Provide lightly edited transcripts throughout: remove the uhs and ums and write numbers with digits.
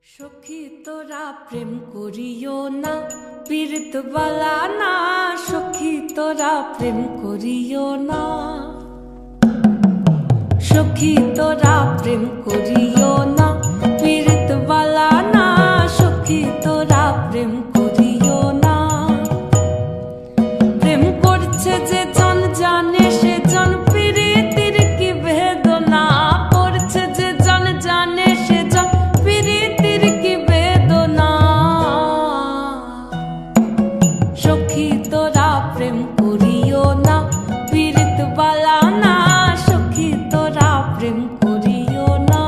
সখী তোরা প্রেম করিও না, পীড়িত বালা না। সখী তোরা প্রেম করিও না, সখী তোরা প্রেম করিও না, পীড়িত বালা না। সখী তোরা প্রেম করিও না। প্রেম করছে যে জন জানে সে জন পীড়িতির কি বেদনা। করছে যে জন জানে সে জন পীড়িতির কি বেদনা। সখী তোরা প্রেম করিও না, পীড়িত বালা না। সখী তোরা প্রেম করিও না।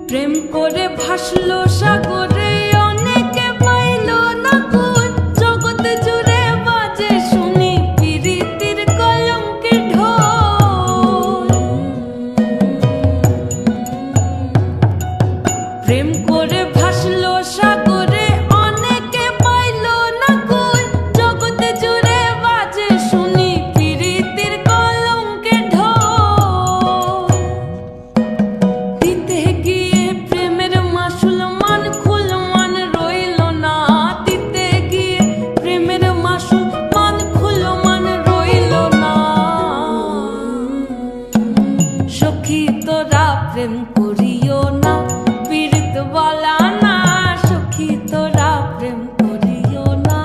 প্রেম করে ভাসলো সাগরে, অনেকে পাইল না কুল। জগৎ জুড়ে বাজে শুনি পীড়িতির কলঙ্কের ঢোল। প্রেম করে ভাসলো সাগরে, অনেকে পাইল না কুল। জগৎ জুড়ে বাজে শুনি পীড়িতির কলঙ্কের ঢোল। দিতে গিয়ে প্রেমের মাসুল মান খুল মান রইল না। দিতে গিয়ে প্রেমের মাসুল মান খুল মান রইল না। সখী তোরা প্রেম করিও না, পীড়িত বালা না। সখী তোরা প্রেম করিও না।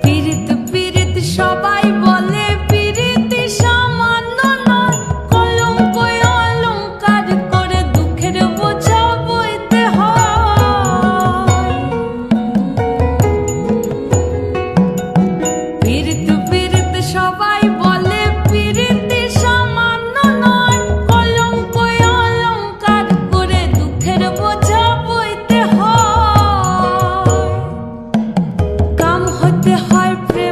পীড়িত পীড়িত সবাই বলে, পীড়িতি সামান্য নয়। কলঙ্ক অলঙ্কার করে দুঃখের বোঝা বইতে হয়। পীড়িত পীড়িত সবাই বলে, পীড়িতি সামান্য নয়। কলঙ্ক অলঙ্কার করে দুঃখের বোঝা বইতে হয়। কাম হতে হয় প্রেম